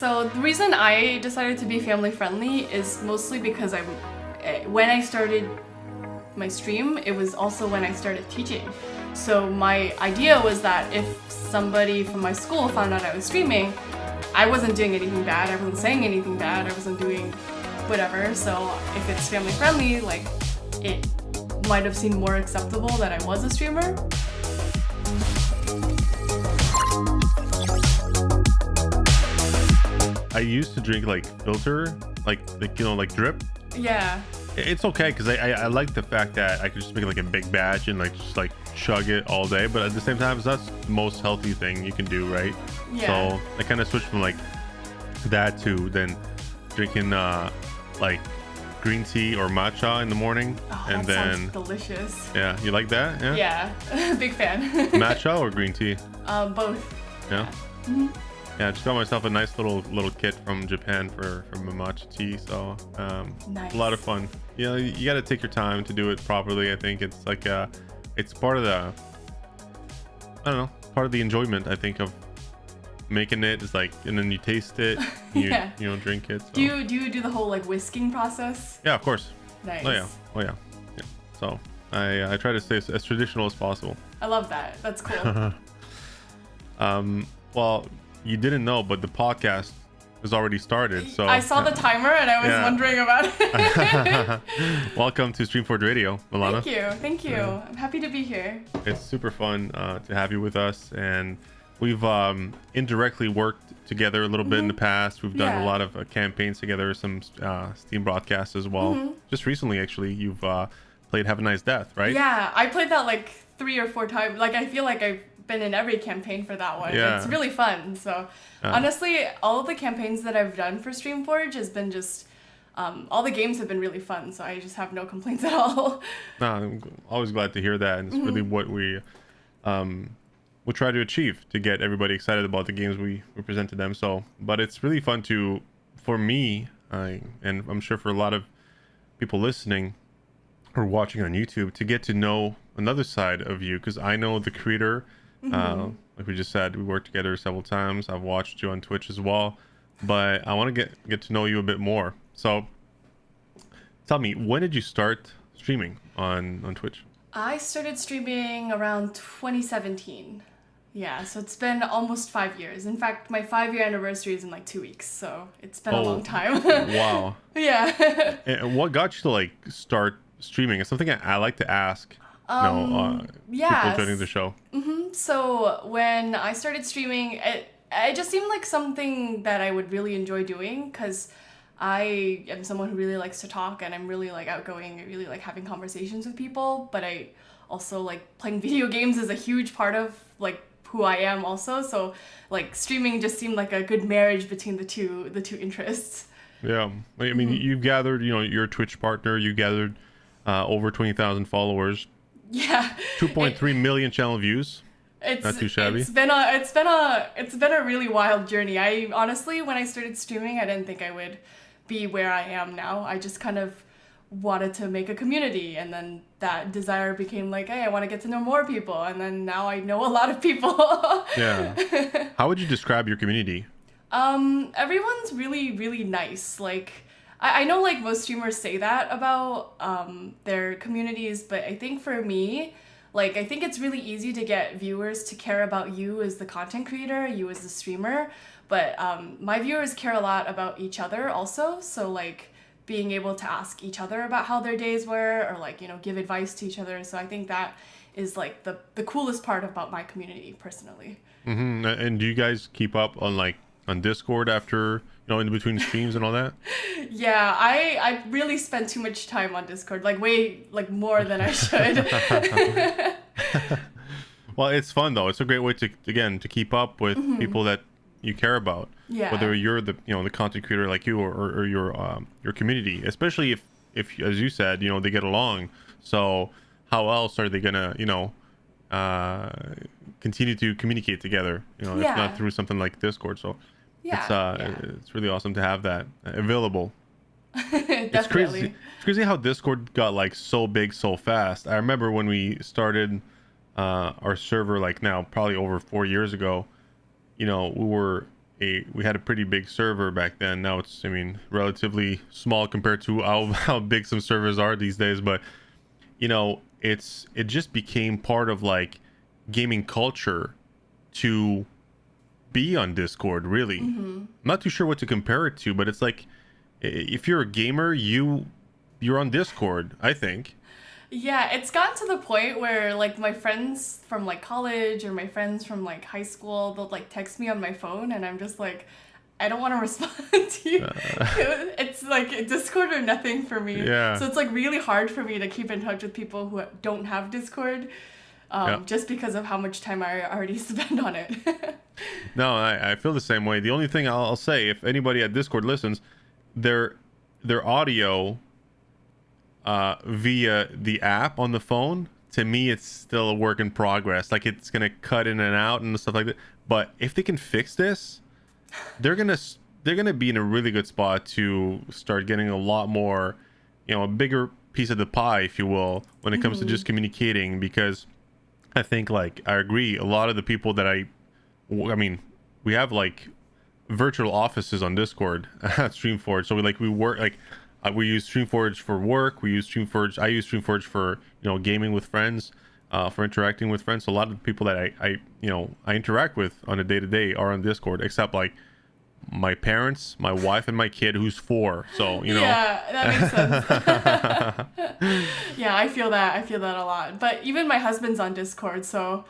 So the reason I decided to be family friendly is mostly because when I started my stream, it was also when I started teaching. So my idea was that if somebody from my school found out I was streaming, I wasn't doing anything bad, I wasn't saying anything bad, I wasn't doing whatever. So if it's family friendly, like it might have seemed more acceptable that I was a streamer. I used to drink like filter, like drip. Yeah. It's okay because I like the fact that I could just make like a big batch and like just like chug it all day, but at the same time that's the most healthy thing you can do, right? Yeah. So I kind of switched from like that to then drinking like green tea or matcha in the morning. Oh, and that then sounds delicious. Yeah, you like that? Yeah, big fan. Matcha or green tea? Both. Yeah. Mm-hmm. Yeah, I just got myself a nice little kit from Japan for my matcha tea, so nice. A lot of fun. You know, you got to take your time to do it properly. I think it's like it's part of the, I don't know, part of the enjoyment, I think, of making it. Is like, and then you taste it, you drink it. So. Do you do the whole like whisking process? Yeah, of course. Nice. Oh yeah. So I try to stay as traditional as possible. I love that. That's cool. Well, you didn't know, but the podcast has already started. So I saw the timer and I was wondering about it. Welcome to Streamforge Radio, Mellana. Thank you. Yeah. I'm happy to be here. It's super fun to have you with us, and we've indirectly worked together a little bit in the past. We've done a lot of campaigns together, some Steam broadcasts as well. Just recently, actually, you've played Have a Nice Death, right? Yeah, I played that like 3 or 4 times. Like, I feel like I've been in every campaign for that one. It's really fun. So honestly, all of the campaigns that I've done for Streamforge has been just all the games have been really fun, so I just have no complaints at all. No, I'm always glad to hear that, and it's really what we we'll try to achieve, to get everybody excited about the games we present to them. So, but it's really fun for me, and I'm sure for a lot of people listening or watching on YouTube, to get to know another side of you, because I know the creator. Like we just said, we worked together several times. I've watched you on Twitch as well, but I want to get to know you a bit more. So tell me, when did you start streaming on Twitch? I started streaming around 2017. Yeah, so it's been almost 5 years. In fact, my 5-year anniversary is in like 2 weeks, so it's been a long time. Wow. Yeah. And what got you to like start streaming? It's something I like to ask. People joining the show. So when I started streaming, it just seemed like something that I would really enjoy doing, because I am someone who really likes to talk, and I'm really like outgoing. I really like having conversations with people, but I also like playing video games is a huge part of like who I am also. So like streaming just seemed like a good marriage between the two interests. Yeah, I mean, you've gathered, your Twitch partner, you gathered over 20,000 followers. Yeah. 2.3 million channel views. It's not too shabby. It's been a really wild journey. I honestly, when I started streaming, I didn't think I would be where I am now. I just kind of wanted to make a community, and then that desire became like, hey, I want to get to know more people, and then now I know a lot of people. Yeah. How would you describe your community? Everyone's really, really nice. Like, I know like most streamers say that about their communities, but I think for me, like, I think it's really easy to get viewers to care about you as the content creator, you as the streamer, but my viewers care a lot about each other also. So like being able to ask each other about how their days were, or like, give advice to each other. So I think that is like the coolest part about my community personally. And do you guys keep up on Discord after, in between streams and all that? Yeah, I really spend too much time on Discord, way more than I should. Well, it's fun though. It's a great way to keep up with people that you care about. Yeah. Whether you're the the content creator like you, or your community, especially if as you said, they get along. So how else are they gonna continue to communicate together? If not through something like Discord. So. It's really awesome to have that available. It's crazy how Discord got so big so fast. I remember when we started our server, now probably over 4 years ago, we were we had a pretty big server back then. Now it's, I mean, relatively small compared to how big some servers are these days. But you know, it just became part of like gaming culture to be on Discord. Really, I'm not too sure what to compare it to, but it's like if you're a gamer, you're on Discord, I think. Yeah, it's gotten to the point where like my friends from like college or my friends from like high school, they'll like text me on my phone and I'm just like, I don't want to respond to you. It's like Discord or nothing for me. Yeah. So it's like really hard for me to keep in touch with people who don't have Discord, just because of how much time I already spend on it. No, I feel the same way. The only thing I'll say, if anybody at Discord listens, their audio via the app on the phone, to me it's still a work in progress. Like it's gonna cut in and out and stuff like that. But if they can fix this, they're gonna be in a really good spot to start getting a lot more, you know, a bigger piece of the pie, if you will, when it comes to just communicating. Because I think, like, I agree, a lot of the people that I mean, we have like virtual offices on Discord at Streamforge, so we work like. We use Streamforge for work. I use Streamforge for, you know, gaming with friends, for interacting with friends. So a lot of the people that I interact with on a day-to-day are on Discord, except like my parents, my wife, and my kid who's 4. So, you know. Yeah, that makes sense. Yeah, I feel that a lot. But even my husband's on Discord, so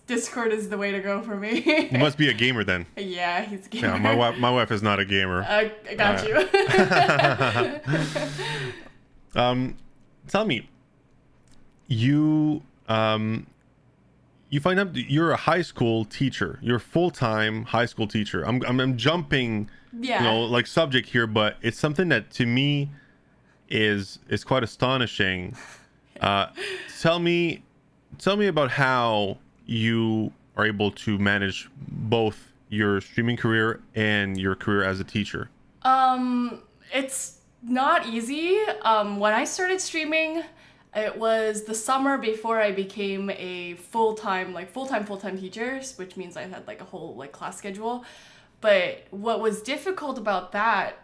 Discord is the way to go for me. You must be a gamer then. Yeah, he's a gamer. Yeah, my wife is not a gamer. I got you. Tell me, you find out you're a high school teacher. You're a full-time high school teacher. I'm jumping, you know, like subject here, but it's something that to me is quite astonishing. Tell me about how you are able to manage both your streaming career and your career as a teacher. It's not easy. When I started streaming, it was the summer before I became a full-time teacher, which means I had like a whole like class schedule. But what was difficult about that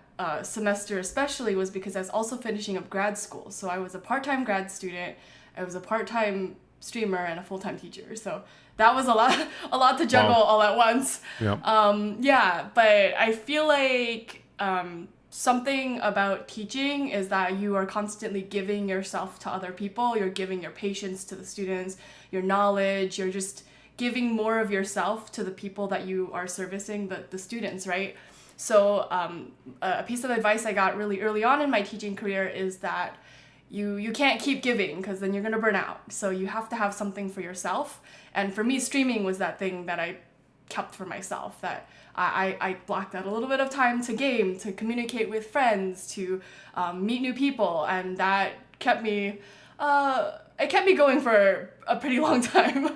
semester especially was because I was also finishing up grad school. So I was a part-time grad student, I was a part-time streamer, and a full-time teacher. So that was a lot to juggle all at once. Yep. But I feel like something about teaching is that you are constantly giving yourself to other people. You're giving your patience to the students, your knowledge. You're just giving more of yourself to the people that you are servicing, the students, right? So a piece of advice I got really early on in my teaching career is that you can't keep giving because then you're going to burn out. So you have to have something for yourself. And for me, streaming was that thing that I kept for myself, that I blocked out a little bit of time to game, to communicate with friends, to meet new people. And that kept me going for a pretty long time.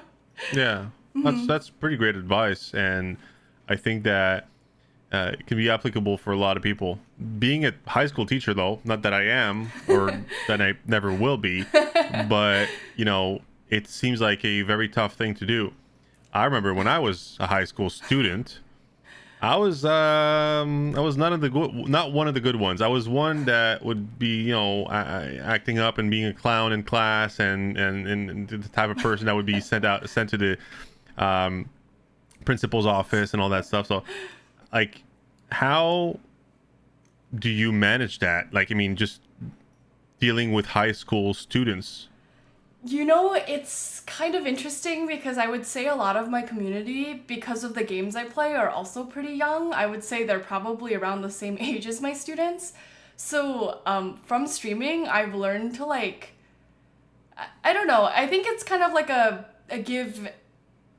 Yeah, that's pretty great advice. And I think that it can be applicable for a lot of people. Being a high school teacher, though, not that I am or that I never will be, but, you know, it seems like a very tough thing to do. I remember when I was a high school student, I was not one of the good ones. I was one that would be, you know, acting up and being a clown in class, and the type of person that would be sent to the principal's office and all that stuff. So, like, how do you manage that? Like, I mean, just dealing with high school students. You know, it's kind of interesting because I would say a lot of my community, because of the games I play, are also pretty young. I would say they're probably around the same age as my students. So from streaming, I've learned to, like, I don't know, I think it's kind of like a give,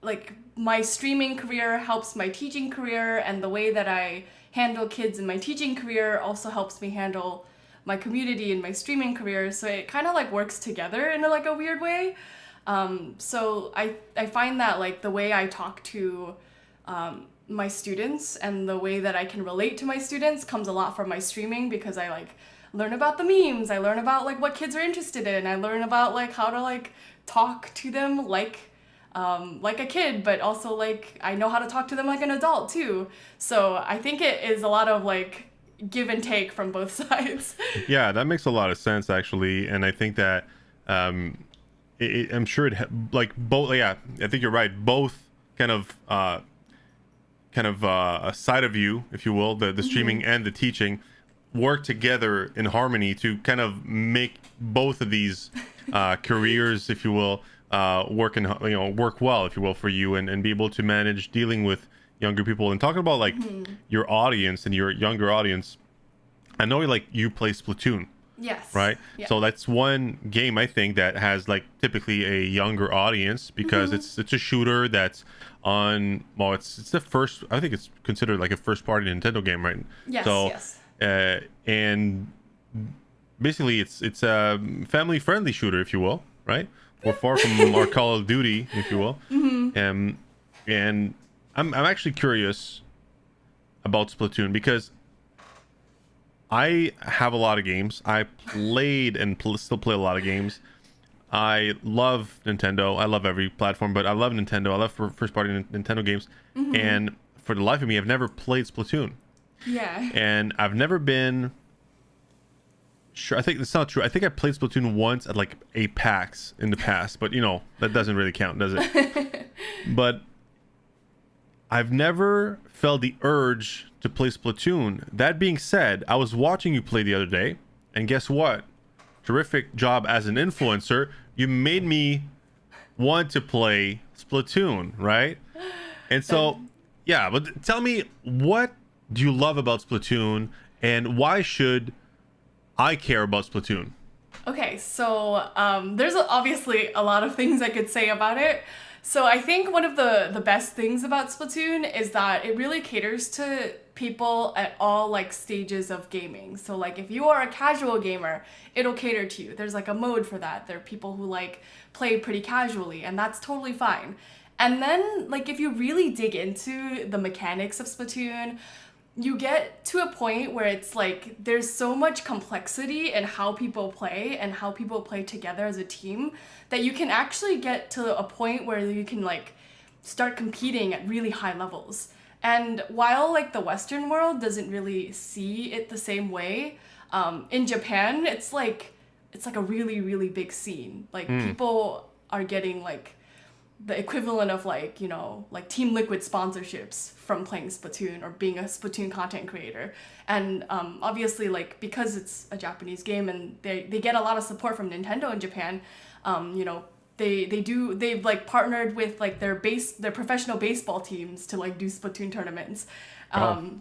like, my streaming career helps my teaching career, and the way that I handle kids in my teaching career also helps me handle my community and my streaming career. So it kind of like works together in a weird way. So I find that, like, the way I talk to my students and the way that I can relate to my students comes a lot from my streaming, because I like learn about the memes, I learn about like what kids are interested in, I learn about like how to like talk to them like like a kid, but also like I know how to talk to them like an adult too. So I think it is a lot of like give and take from both sides. Yeah, that makes a lot of sense actually, and I think that I'm sure like both. Yeah, I think you're right. Both kind of a side of you, if you will, the streaming and the teaching, work together in harmony to kind of make both of these careers, if you will, work well, if you will, for you, and be able to manage dealing with younger people. And talking about like your audience and your younger audience, I know like you play Splatoon. Yes. Right. Yeah. So that's one game I think that has like typically a younger audience because it's a shooter that's on. Well, it's the first. I think it's considered like a first party Nintendo game, right? Yes. So, yes. And basically it's a family friendly shooter, if you will, right? We're far from our Call of Duty, if you will. And I'm actually curious about Splatoon because I have a lot of games. I played and still play a lot of games. I love Nintendo. I love every platform, but I love Nintendo. I love first-party Nintendo games. And for the life of me, I've never played Splatoon. Yeah. And I've never been sure. I think it's not true. I think I played Splatoon once at like a PAX in the past, but that doesn't really count, does it? But I've never felt the urge to play Splatoon. That being said, I was watching you play the other day, and guess what? Terrific job as an influencer. You made me want to play Splatoon, right? And so, yeah, but tell me, what do you love about Splatoon, and why should I care about Splatoon? Okay, so there's obviously a lot of things I could say about it. So I think one of the best things about Splatoon is that it really caters to people at all like stages of gaming. So like if you are a casual gamer, it'll cater to you. There's like a mode for that. There are people who like play pretty casually, and that's totally fine. And then like if you really dig into the mechanics of Splatoon, you get to a point where it's like there's so much complexity in how people play and how people play together as a team that you can actually get to a point where you can like start competing at really high levels. And while like the Western world doesn't really see it the same way, in Japan it's like a really, really big scene. Like people are getting like the equivalent of like, like Team Liquid sponsorships from playing Splatoon or being a Splatoon content creator. And obviously like because it's a Japanese game and they get a lot of support from Nintendo in Japan, they've like partnered with like their professional baseball teams to like do Splatoon tournaments.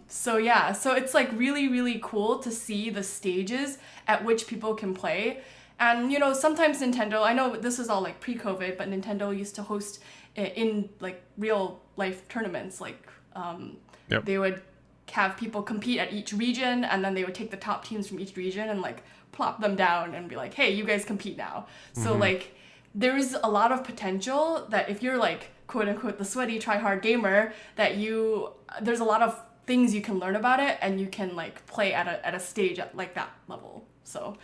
So it's like really, really cool to see the stages at which people can play. And, sometimes Nintendo, I know this was all like pre-COVID, but Nintendo used to host in like real life tournaments. Like they would have people compete at each region, and then they would take the top teams from each region and like plop them down and be like, hey, you guys compete now. So like there's a lot of potential that if you're like quote unquote the sweaty try hard gamer, that there's a lot of things you can learn about it, and you can like play at a stage at like that level. So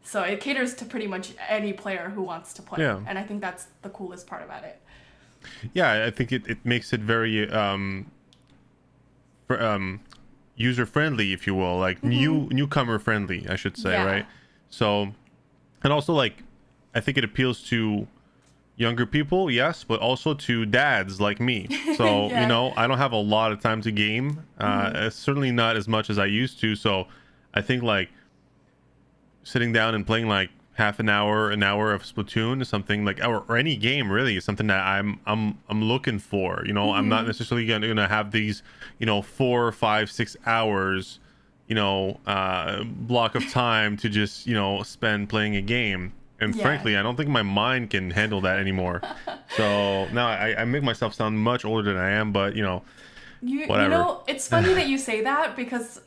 so it caters to pretty much any player who wants to play. Yeah. And I think that's the coolest part about it. Yeah, I think it makes it very user friendly, if you will, like newcomer friendly, I should say, right? So, and also like I think it appeals to younger people, yes, but also to dads like me. So I don't have a lot of time to game, certainly not as much as I used to. So I think like sitting down and playing like half an hour of Splatoon is something like, or any game really, is something that I'm looking for. I'm not necessarily gonna have these 4, 5, 6 hours block of time to just spend playing a game. And frankly, I don't think my mind can handle that anymore. So now I make myself sound much older than I am, but whatever. It's funny that you say that because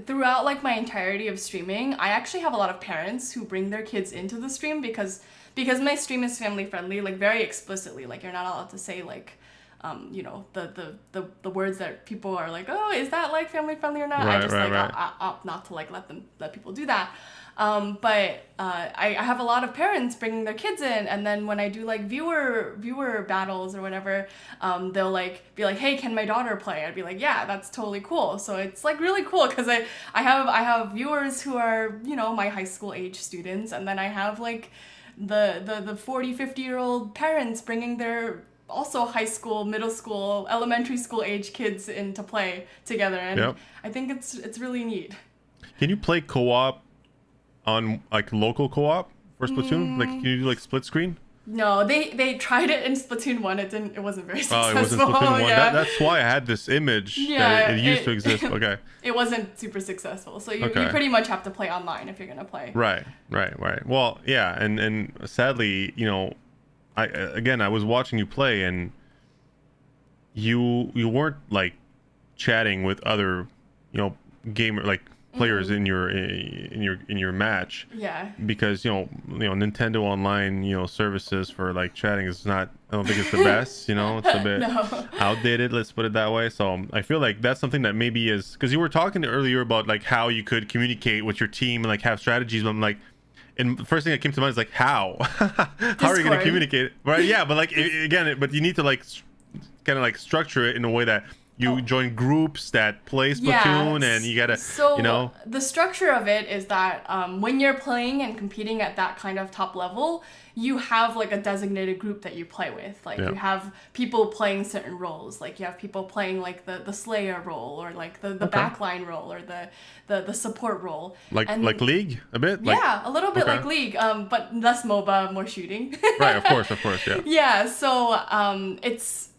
throughout like my entirety of streaming, I actually have a lot of parents who bring their kids into the stream because my stream is family friendly, like very explicitly. Like you're not allowed to say like the words that people are like, oh, is that like family friendly or not? Right, I just right, right. I opt not to like let people do that. But I have a lot of parents bringing their kids in, and then when I do like viewer battles or whatever, they'll like be like, hey, can my daughter play? I'd be like, yeah, that's totally cool. So it's like really cool because I have viewers who are, you know, my high school age students, and then I have like the 40, 50-year-old parents bringing their also high school, middle school, elementary school age kids in to play together, and Yep. I think it's really neat. Can you play co-op on like local co-op for Splatoon? Like, can you do like split screen? No, they tried it in Splatoon 1. It wasn't very successful. Oh, it wasn't Splatoon 1. Yeah. That's why I had this image Yeah, that it used to exist. Okay. It wasn't super successful. So you Okay. pretty much have to play online if you're going to play. Right. Well, yeah, and sadly, you know, I was watching you play, and you weren't like chatting with other, you know, players in your match. Yeah. Because you know Nintendo Online, you know, services for like chatting is not, I don't think it's the best. You know, it's a bit No. outdated, let's put it that way. So I feel like that's something that maybe is, because you were talking earlier about like how you could communicate with your team and like have strategies, but I'm like, and the first thing that came to mind is like how how are you going to communicate, right? Yeah, but like but you need to like kind of like structure it in a way that you join groups that play Splatoon, and you gotta, so you know. The structure of it is that when you're playing and competing at that kind of top level, you have like a designated group that you play with. Like you have people playing certain roles. Like you have people playing like the Slayer role, or like the backline role, or the support role. Like League a bit? Yeah, a little bit like League, but less MOBA, more shooting. Right, of course, yeah. Yeah,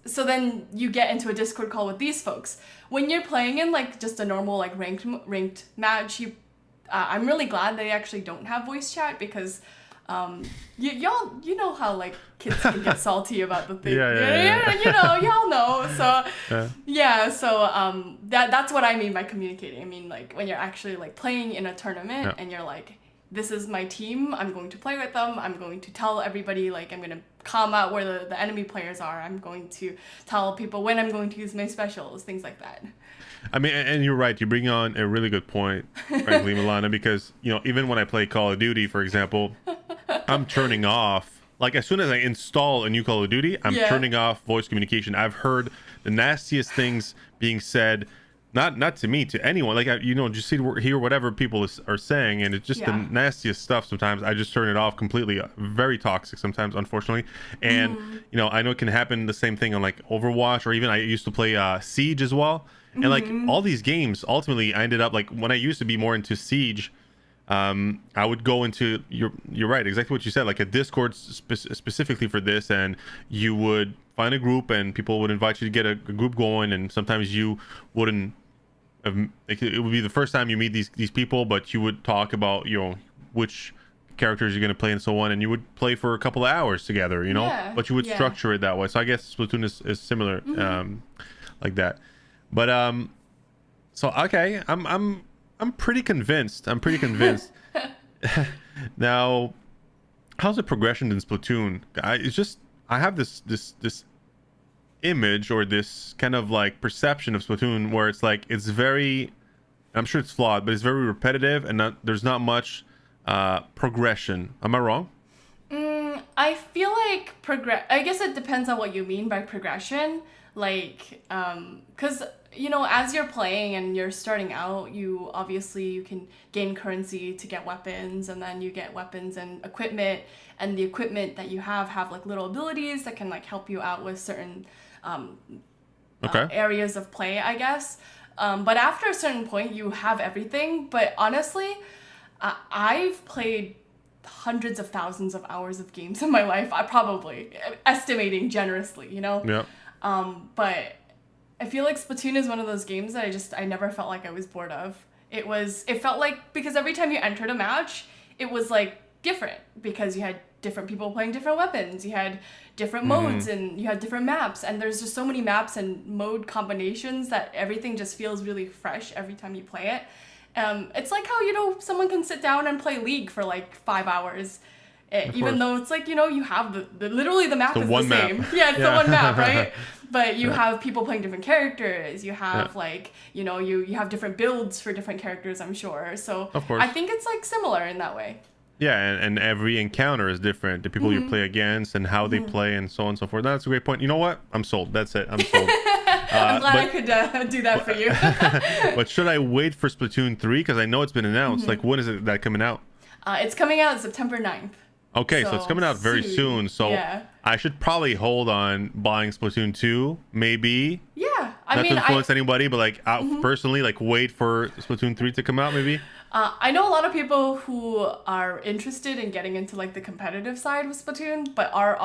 so then you get into a Discord call with these folks. When you're playing in like just a normal like ranked match, I'm really glad they actually don't have voice chat, because you know how like kids can get salty about the thing. Yeah. You know, y'all know. So that's what I mean by communicating. I mean, like when you're actually like playing in a tournament and you're like, this is my team, I'm going to play with them, I'm going to tell everybody, like I'm going to calm out where the enemy players are, I'm going to tell people when I'm going to use my specials, things like that. I mean, and you're right, you bring on a really good point, frankly, Mellana, because, you know, even when I play Call of Duty, for example, I'm turning off, like as soon as I install a new Call of Duty, I'm turning off voice communication. I've heard the nastiest things being said, not to me, to anyone. Like, you know, just hear whatever people are saying, and it's just the nastiest stuff. Sometimes I just turn it off completely. Very toxic sometimes, unfortunately. And you know, I know it can happen the same thing on like Overwatch, or even I used to play Siege as well. And like all these games, ultimately, I ended up like, when I used to be more into Siege, I would go into you're right, exactly what you said, like a Discord specifically for this, and you would find a group, and people would invite you to get a group going, and sometimes you wouldn't. It would be the first time you meet these people, but you would talk about, you know, which characters you're going to play and so on, and you would play for a couple of hours together, you know, but you would structure it that way. So I guess Splatoon is similar, like that. But so okay, I'm pretty convinced. Now, how's the progression in Splatoon? I have this image, or this kind of like perception of Splatoon, where it's like, it's very, I'm sure it's flawed, but it's very repetitive, and there's not much progression. Am I wrong? I feel like I guess it depends on what you mean by progression. Like, because, you know, as you're playing and you're starting out, you can gain currency to get weapons, and then you get weapons and equipment, and the equipment that you have like little abilities that can like help you out with certain areas of play, I guess. But after a certain point, you have everything. But honestly, I've played hundreds of thousands of hours of games in my life. I probably, estimating generously, you know? Yeah. But I feel like Splatoon is one of those games that I never felt like I was bored of. It felt like, because every time you entered a match, it was like different, because you had different people playing different weapons, you had different modes, and you had different maps, and there's just so many maps and mode combinations that everything just feels really fresh every time you play it. It's like how, you know, someone can sit down and play League for like 5 hours, even though it's like, you know, you have literally the map is the same. Yeah, it's the one map, right? But you have people playing different characters. You have like, you have different builds for different characters, I'm sure. So of course. I think it's like similar in that way. Yeah, and every encounter is different. The people you play against and how they play and so on and so forth. That's a great point. You know what? I'm sold. That's it. I'm sold. I'm glad I could do that for you. But should I wait for Splatoon 3? Because I know it's been announced. Like, when is that coming out? It's coming out September 9th. Okay, so it's coming out very soon. So I should probably hold on buying Splatoon 2, maybe. Yeah. Not to influence anybody, but like personally, like wait for Splatoon 3 to come out, maybe. I know a lot of people who are interested in getting into like the competitive side with Splatoon, but are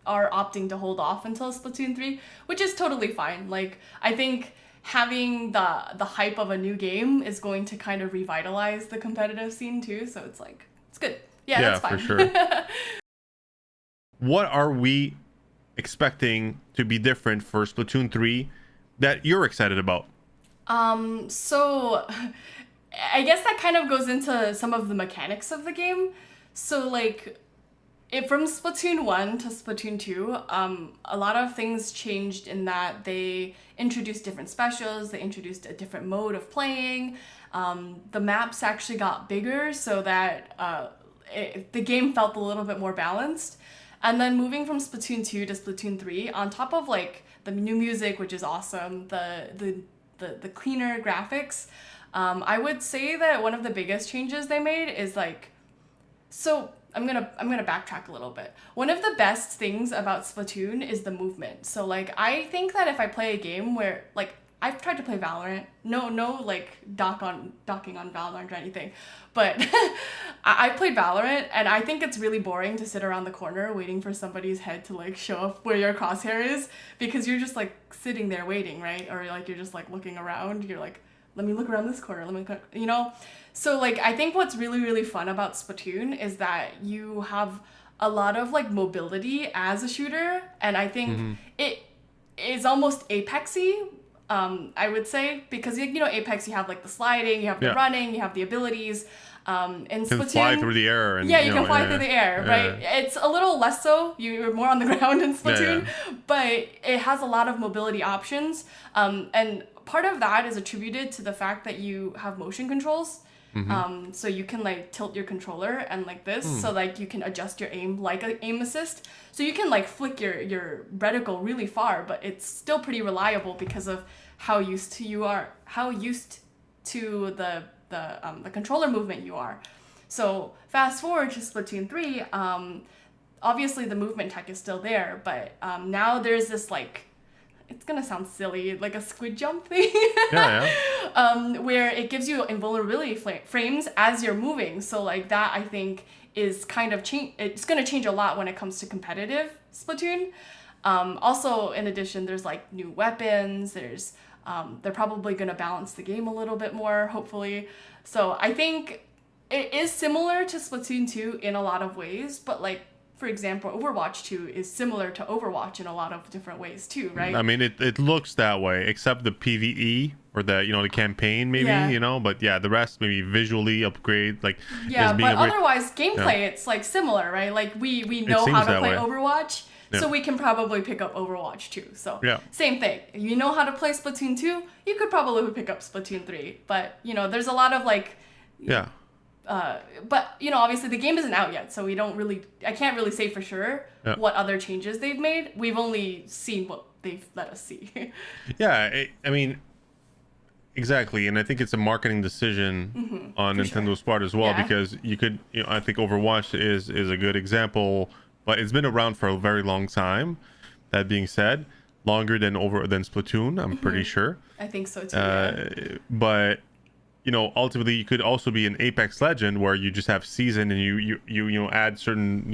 opting to hold off until Splatoon 3, which is totally fine. Like, I think having the hype of a new game is going to kind of revitalize the competitive scene too, so it's like, it's good. Yeah, that's fine. For sure. What are we expecting to be different for Splatoon 3 that you're excited about? So I guess that kind of goes into some of the mechanics of the game. So like, from Splatoon 1 to Splatoon 2, a lot of things changed in that they introduced different specials, they introduced a different mode of playing. The maps actually got bigger so that the game felt a little bit more balanced. And then moving from Splatoon 2 to Splatoon 3, on top of like the new music, which is awesome, the cleaner graphics, I would say that one of the biggest changes they made is like, so I'm gonna backtrack a little bit. One of the best things about Splatoon is the movement. So like, I think that if I play a game where like, I've tried to play Valorant, no like docking on Valorant or anything, but I played Valorant and I think it's really boring to sit around the corner waiting for somebody's head to like show up where your crosshair is, because you're just like sitting there waiting, right? Or like you're just like looking around, you're like, let me look around this corner, So like, I think what's really, really fun about Splatoon is that you have a lot of like mobility as a shooter, and I think it is almost Apex-y, I would say, because Apex, you have like the sliding, you have the running, you have the abilities. In Splatoon, you can fly through the air. And, you can fly through the air, right? It's a little less so. You're more on the ground in Splatoon, but it has a lot of mobility options. And part of that is attributed to the fact that you have motion controls. So you can like tilt your controller and like this, so like you can adjust your aim like an aim assist. So you can like flick your reticle really far, but it's still pretty reliable because of how used to the controller movement you are. So fast forward to Splatoon 3, obviously the movement tech is still there, but now there's this like, it's gonna sound silly, like a squid jump thing, where it gives you invulnerability frames as you're moving. So like that, I think, is kind of it's gonna change a lot when it comes to competitive Splatoon. Also, in addition, there's like new weapons. There's they're probably gonna balance the game a little bit more, hopefully. So I think it is similar to Splatoon 2 in a lot of ways, but like, for example, Overwatch 2 is similar to Overwatch in a lot of different ways too, right? I mean, it looks that way, except the PvE or the campaign maybe, but the rest maybe visually upgrade, like but otherwise gameplay it's like similar, right? Like we know how to play Overwatch, so we can probably pick up Overwatch 2. So same thing. You know how to play Splatoon 2, you could probably pick up Splatoon 3. But there's a lot of like but obviously the game isn't out yet, so I can't really say for sure what other changes they've made. We've only seen what they've let us see. I mean, exactly, and I think it's a marketing decision on Nintendo's part as well, because you could, I think Overwatch is a good example, but it's been around for a very long time. That being said, longer than Splatoon, I'm pretty sure. I think so too. But ultimately you could also be an Apex Legend where you just have season and you add certain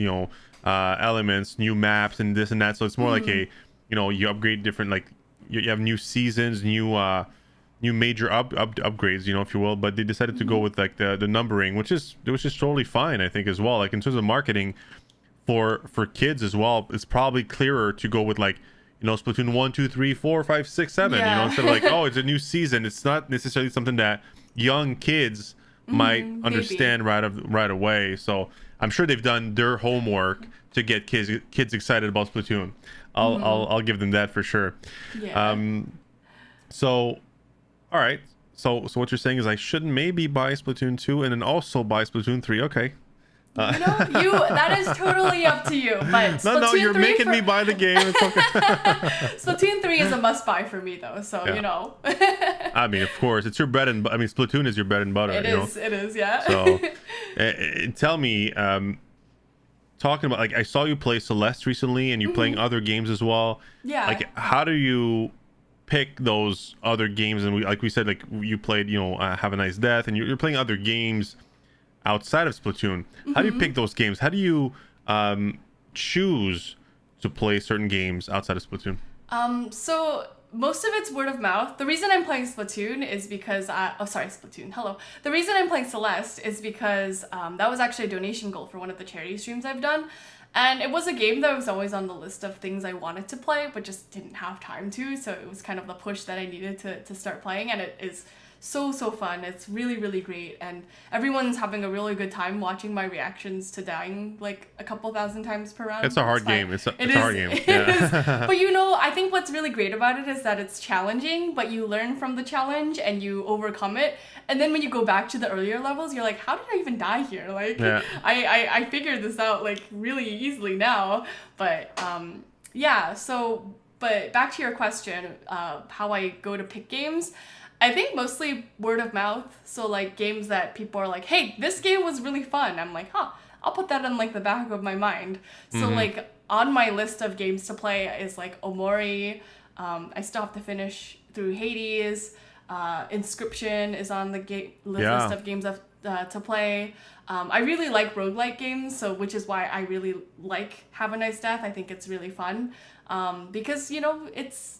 elements, new maps and this and that. So it's more like a you upgrade different, like you have new seasons, new major upgrades, if you will. But they decided to go with like the numbering, which is totally fine, I think, as well. Like in terms of marketing for kids as well, it's probably clearer to go with like Splatoon 1, 2, 3, 4, 5, 6, 7. Instead of like, oh, it's a new season. It's not necessarily something that young kids might understand right away. So I'm sure they've done their homework to get kids excited about Splatoon. I'll give them that for sure. Yeah. So, all right. So what you're saying is I should maybe buy Splatoon 2 and then also buy Splatoon 3. Okay. That is totally up to you. But No, you're making me buy the game. It's okay. Splatoon 3 is a must buy for me though, so I mean, of course, it's your bread and Splatoon is your bread and butter. It is, yeah. So, tell me, talking about, like, I saw you play Celeste recently, and you're playing other games as well. Yeah. Like, how do you pick those other games? And we said, like, you played, Have a Nice Death, and you're playing other games outside of Splatoon. How do you pick those games? How do you choose to play certain games outside of Splatoon? So most of it's word of mouth. The reason I'm playing Splatoon is because Splatoon. Hello. The reason I'm playing Celeste is because that was actually a donation goal for one of the charity streams I've done. And it was a game that was always on the list of things I wanted to play, but just didn't have time to. So it was kind of the push that I needed to start playing. And it is so fun. It's really, really great. And everyone's having a really good time watching my reactions to dying like a couple thousand times per round. It's a hard game. It's a hard game. It is. But I think what's really great about it is that it's challenging, but you learn from the challenge and you overcome it. And then when you go back to the earlier levels, you're like, how did I even die here? Like, I figured this out like really easily now. But but back to your question, how I go to pick games. I think mostly word of mouth. So like games that people are like, hey, this game was really fun. I'm like, I'll put that in like the back of my mind. So like on my list of games to play is like Omori. I still have to finish through Hades. Inscription is on the list of games to play. I really like roguelike games, which is why I really like Have a Nice Death. I think it's really fun because, it's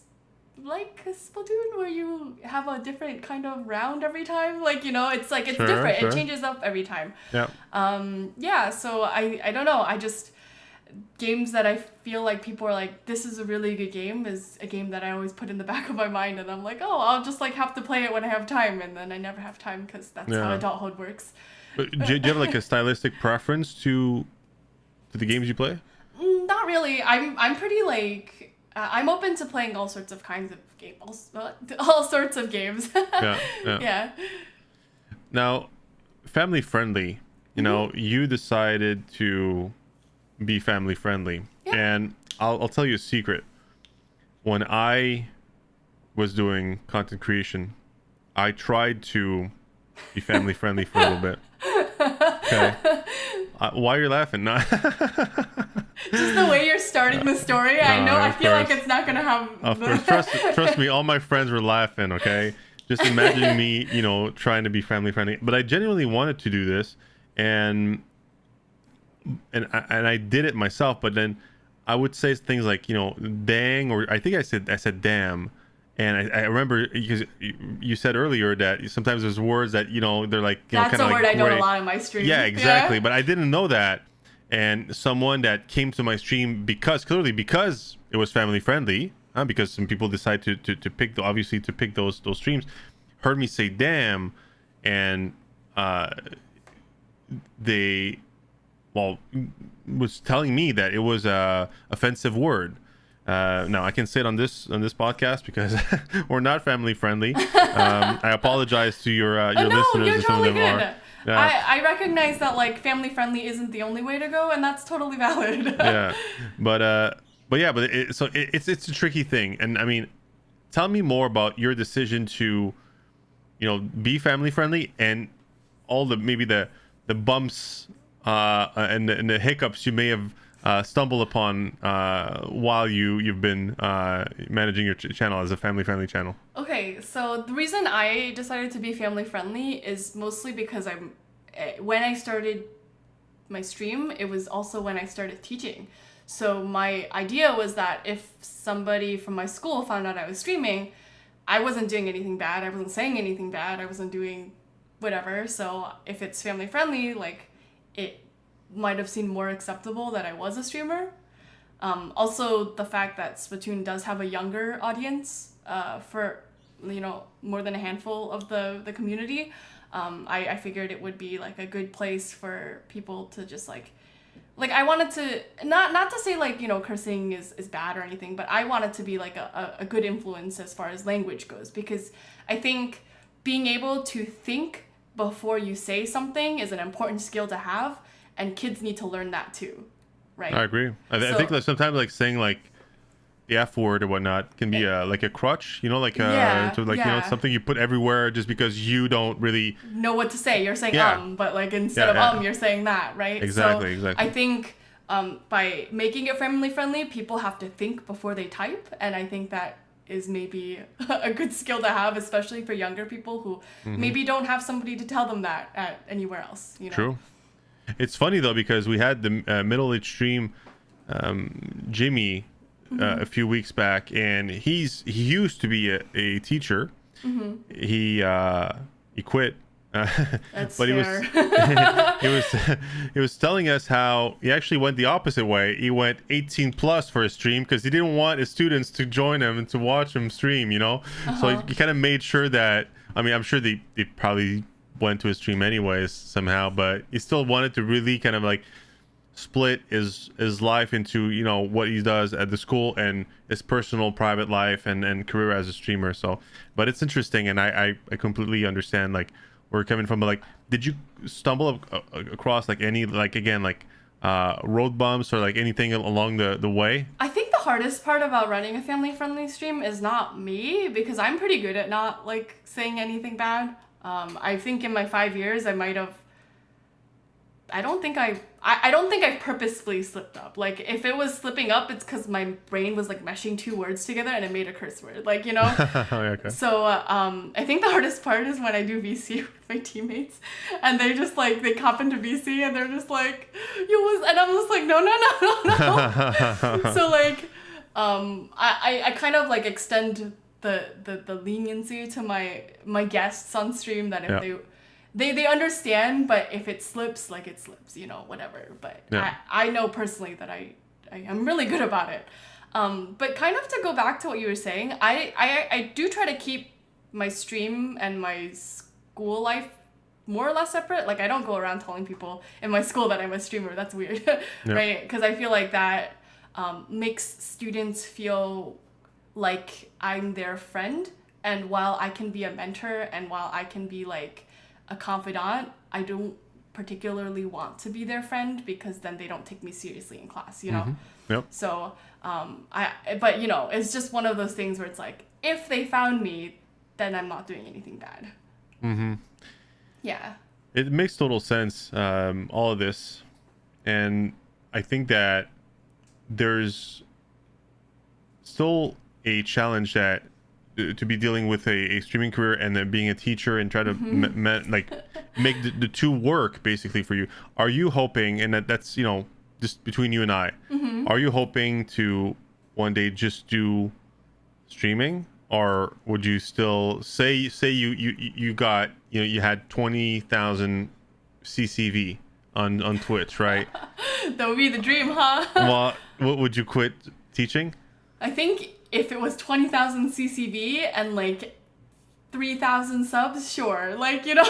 like Splatoon where you have a different kind of round every time. Like, it's like it's different. Sure. It changes up every time. Yeah. So I don't know. I just games that I feel like people are like, this is a really good game is a game that I always put in the back of my mind, and I'm like, I'll just like have to play it when I have time, and then I never have time because that's how adulthood works. But do you have like a stylistic preference to the games you play? Not really. I'm pretty like I'm open to playing all sorts of kinds of games, all sorts of games. Yeah. Now, family friendly. You decided to be family friendly, and I'll tell you a secret. When I was doing content creation, I tried to be family friendly for a little bit. Okay. Why are you laughing? No. Just the way you're starting the story, I feel like it's not gonna have. Of course, trust me. All my friends were laughing. Okay, just imagining me, trying to be family friendly. But I genuinely wanted to do this, and I did it myself. But then I would say things like, dang, or I think I said damn. And I remember because you said earlier that sometimes there's words that, they're like, that's a word I know a lot in my stream. Yeah, exactly. But I didn't know that. And someone that came to my stream because it was family friendly, because some people decide to pick those streams, heard me say damn, and they was telling me that it was a offensive word. Now I can say it on this podcast because we're not family friendly. I apologize to your listeners. You're totally some of them good. are. Yeah. I recognize that like family friendly isn't the only way to go, and that's totally valid. Yeah, but it's a tricky thing, and I mean, tell me more about your decision to, be family friendly and all the bumps and the hiccups you may have stumble upon while you've been managing your channel as a family-friendly channel? Okay, so the reason I decided to be family-friendly is mostly because when I started my stream, it was also when I started teaching. So my idea was that if somebody from my school found out I was streaming, I wasn't doing anything bad, I wasn't saying anything bad, I wasn't doing whatever. So if it's family-friendly, like, it might have seemed more acceptable that I was a streamer. Also, the fact that Splatoon does have a younger audience for, more than a handful of the community. I figured it would be like a good place for people to just like like I wanted to not to say like, you know, cursing is bad or anything, but I want it to be like a good influence as far as language goes, because I think being able to think before you say something is an important skill to have, and kids need to learn that too, right? I agree. I think like sometimes like saying like the F word or whatnot can be like a crutch, you know, like you know, something you put everywhere just because you don't really know what to say. You're saying but like instead of you're saying that, right? Exactly. I think by making it family friendly, people have to think before they type, and I think that is maybe a good skill to have, especially for younger people who maybe don't have somebody to tell them that at anywhere else, you know. True. It's funny though, because we had the middle-aged stream Jimmy a few weeks back, and he used to be a teacher. He quit. That's but fair. he was telling us how he actually went the opposite way. He went 18 plus for his stream because he didn't want his students to join him and to watch him stream, you know. So he kind of made sure that, I mean, I'm sure they probably went to his stream anyways somehow, but he still wanted to really kind of like split his life into, you know, what he does at the school and his personal private life and career as a streamer. So, but it's interesting, and I completely understand like where you're coming from. But like, did you stumble across like any, like, again, like road bumps or like anything along the way? I think the hardest part about running a family friendly stream is not me, because I'm pretty good at not like saying anything bad. I think in my 5 years I don't think I've purposefully slipped up. Like, if it was slipping up, it's because my brain was like meshing two words together and it made a curse word, like, you know. Okay. So I think the hardest part is when I do VC with my teammates, and they just like, they cop into VC and they're just like, and I'm just like, no. So like I kind of like extend the leniency to my guests on stream, that if they understand, but if it slips, like it slips, you know, whatever. But I know personally that I'm really good about it. But kind of to go back to what you were saying, I do try to keep my stream and my school life more or less separate. Like, I don't go around telling people in my school that I'm a streamer. That's weird, right? Because I feel like that makes students feel like I'm their friend. And while I can be a mentor and while I can be like a confidant, I don't particularly want to be their friend, because then they don't take me seriously in class, you know? Yep. So, but you know, it's just one of those things where it's like, if they found me, then I'm not doing anything bad. Yeah. It makes total sense, all of this. And I think that there's still a challenge that to be dealing with a streaming career and then being a teacher and try to like make the two work basically for you. Are you hoping, and that's, you know, just between you and I, are you hoping to one day just do streaming, or would you still say you got, you know, you had 20,000 CCV on Twitch, right? That would be the dream, huh? Well, would you quit teaching? I think if it was 20,000 CCV and like 3,000 subs, sure, like, you know.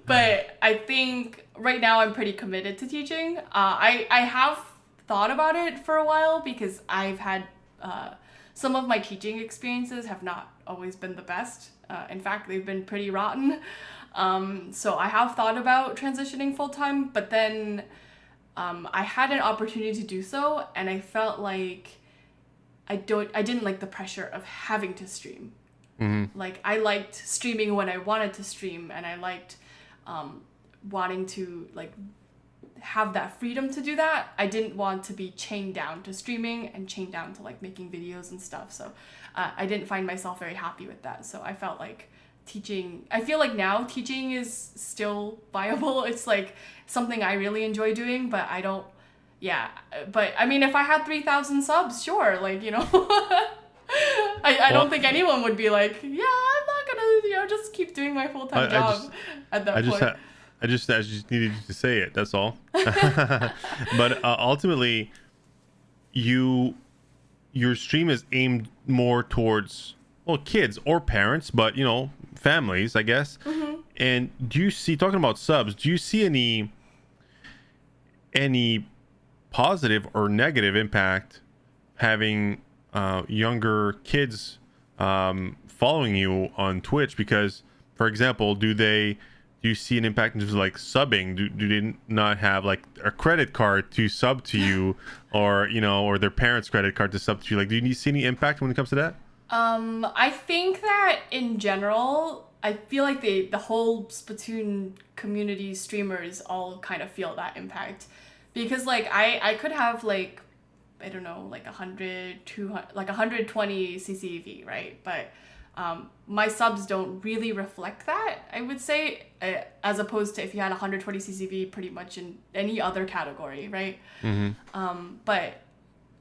But I think right now I'm pretty committed to teaching. I have thought about it for a while, because I've had some of my teaching experiences have not always been the best. In fact, they've been pretty rotten. So I have thought about transitioning full-time, but then I had an opportunity to do so, and I felt like I didn't like the pressure of having to stream. Like, I liked streaming when I wanted to stream, and I liked wanting to like have that freedom to do that. I didn't want to be chained down to streaming and chained down to like making videos and stuff. So I didn't find myself very happy with that. So I felt like I feel like now teaching is still viable. It's like something I really enjoy doing, but I don't. Yeah, but I mean, if I had 3,000 subs, sure, like, you know. I don't think anyone would be like, yeah, I'm not gonna, you know, just keep doing my full-time job at that point. I just needed you to say it, that's all. But ultimately, your stream is aimed more towards, well, kids or parents, but, you know, families, I guess. And do you see, talking about subs, do you see any positive or negative impact having younger kids following you on Twitch? Because, for example, do you see an impact in terms of like subbing? Do they not have like a credit card to sub to you, or or their parents' credit card to sub to you? Like, do you see any impact when it comes to that? I think that in general, I feel like the whole Splatoon community streamers all kind of feel that impact, because like I could have like, I don't know, like 100, 200, like 120 CCV, right? But my subs don't really reflect that, I would say, as opposed to if you had 120 CCV pretty much in any other category, right? But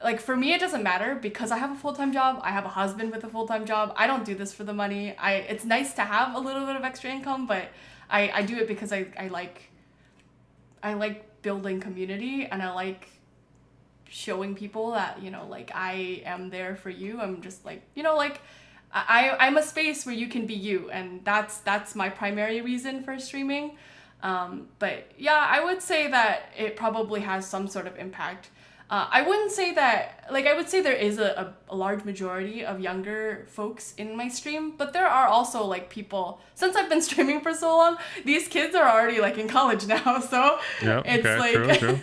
like for me, it doesn't matter because I have a full-time job. I have a husband with a full-time job. I don't do this for the money. It's nice to have a little bit of extra income, but I do it because I like building community, and I like showing people that, like I am there for you. I'm just like, like I'm a space where you can be you, and that's my primary reason for streaming. But yeah, I would say that it probably has some sort of impact. I wouldn't say that, like, I would say there is a large majority of younger folks in my stream, but there are also, like, people, since I've been streaming for so long, these kids are already, like, in college now, so it's, like, true.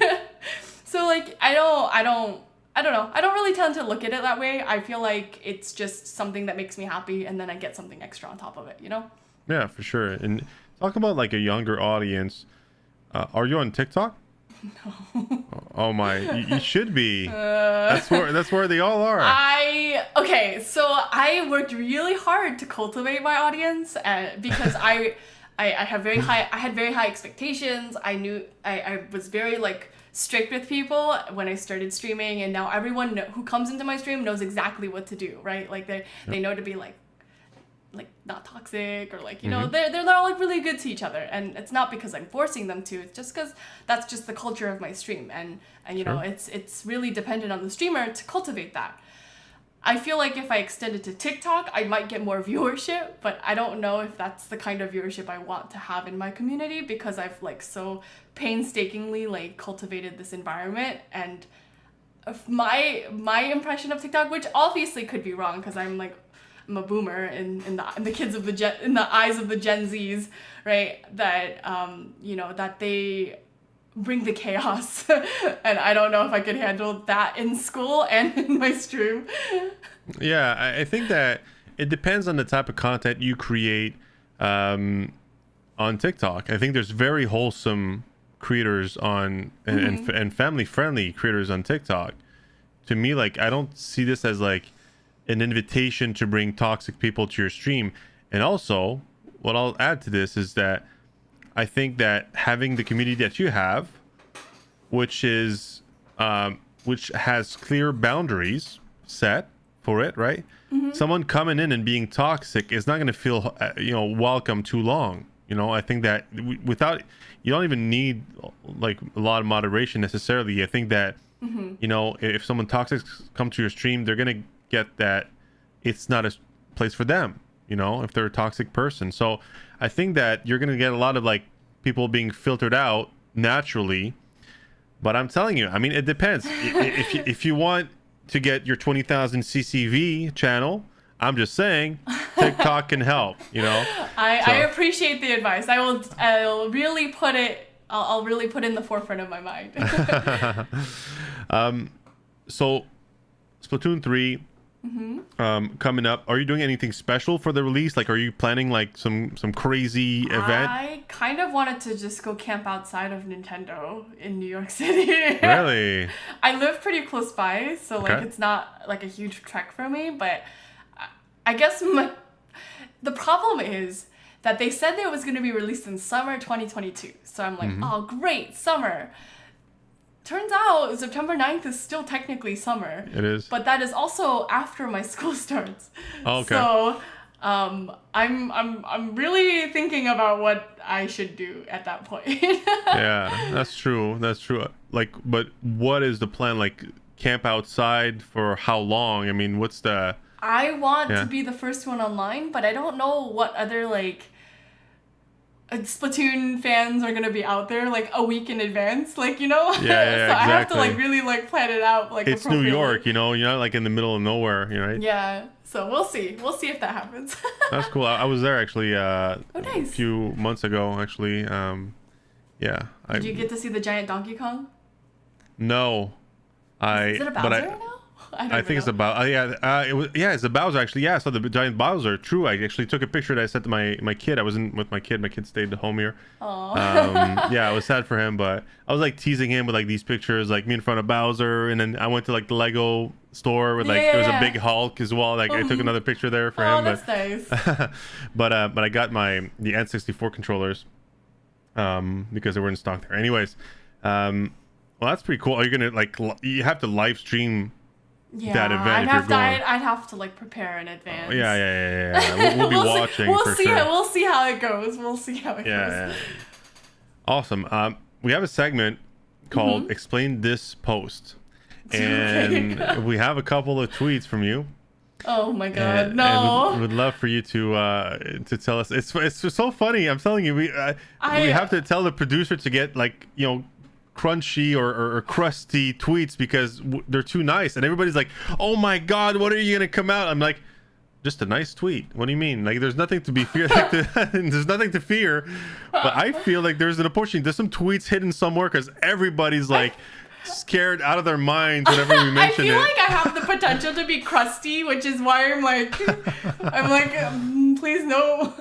So, like, I don't know. I don't really tend to look at it that way. I feel like it's just something that makes me happy, and then I get something extra on top of it, Yeah, for sure. And talk about, like, a younger audience. Are you on TikTok? No. Oh my, you should be. That's where they all are. Okay, so I worked really hard to cultivate my audience, because I had very high expectations. I knew I was very like strict with people when I started streaming, and now everyone who comes into my stream knows exactly what to do, right? Like they know to be like not toxic, or like, they're all like really good to each other, and it's not because I'm forcing them to. It's just because that's just the culture of my stream, and Sure. it's really dependent on the streamer to cultivate that. I feel like if I extend it to TikTok, I might get more viewership, but I don't know if that's the kind of viewership I want to have in my community, because I've like so painstakingly like cultivated this environment. And my impression of TikTok, which obviously could be wrong because I'm a boomer in the kids of in the eyes of the Gen Zs, right? That that they bring the chaos, and I don't know if I could handle that in school and in my stream. Yeah, I think that it depends on the type of content you create on TikTok. I think there's very wholesome creators on and family friendly creators on TikTok. To me, like, I don't see this as like an invitation to bring toxic people to your stream. And also, what I'll add to this is that I think that having the community that you have, which has clear boundaries set for it, right? Someone coming in and being toxic is not going to feel welcome too long. I think that without, you don't even need like a lot of moderation necessarily. I think that if someone toxic come to your stream, they're going to get that it's not a place for them, if they're a toxic person. So I think that you're going to get a lot of like people being filtered out naturally. But I'm telling you, I mean, it depends. If you want to get your 20,000 CCV channel, I'm just saying TikTok can help, I appreciate the advice. I'll really put it in the forefront of my mind. So Splatoon 3 coming up. Are you doing anything special for the release? Like, are you planning like some crazy event? I kind of wanted to just go camp outside of Nintendo in New York City. Really? I live pretty close by, so like it's not like a huge trek for me, but I guess the problem is that they said that it was going to be released in summer 2022. So I'm like, oh great, summer. Turns out September 9th is still technically summer. It is. But that is also after my school starts. Oh, okay. So I'm really thinking about what I should do at that point. Yeah, that's true. Like, but what is the plan? Like, camp outside for how long? I mean, what's the... I want to be the first one online, but I don't know what other like Splatoon fans are gonna be out there like a week in advance, like, you know. Yeah, yeah, so exactly. I have to like really like plan it out like. It's New York, you know. You're not like in the middle of nowhere, right? Yeah. So we'll see. We'll see if that happens. That's cool. I was there actually nice. a few months ago. Actually, yeah. Did you get to see the giant Donkey Kong? No, Is it a Bowser now? I think it's about it's a Bowser actually. Yeah, I saw the giant Bowser. True, I actually took a picture that I sent to my kid. I wasn't with my kid. My kid stayed home here. Yeah, I was sad for him, but I was like teasing him with like these pictures, like me in front of Bowser, and then I went to like the Lego store with like there was a big Hulk as well. Like I took another picture there for him. Oh, that's nice. but I got the N64 controllers because they were in stock there. Anyways, well that's pretty cool. Are you gonna like you have to live stream? Yeah, that event I'd have to like prepare in advance. Yeah. We'll be watching. We'll for see. Sure. We'll see how it goes. Yeah. Awesome. We have a segment called "Explain This Post," and we have a couple of tweets from you. Oh my God, no! And we'd love for you to tell us. It's just so funny. I'm telling you, we have to tell the producer to get like crunchy or crusty tweets because they're too nice, and everybody's like, oh my God, what are you gonna come out? I'm like, just a nice tweet. What do you mean? Like there's nothing to be feared. There's nothing to fear, but I feel like there's an opportunity. There's some tweets hidden somewhere because everybody's like scared out of their minds whenever we mention it. I feel like I have the potential to be crusty, which is why I'm like please no.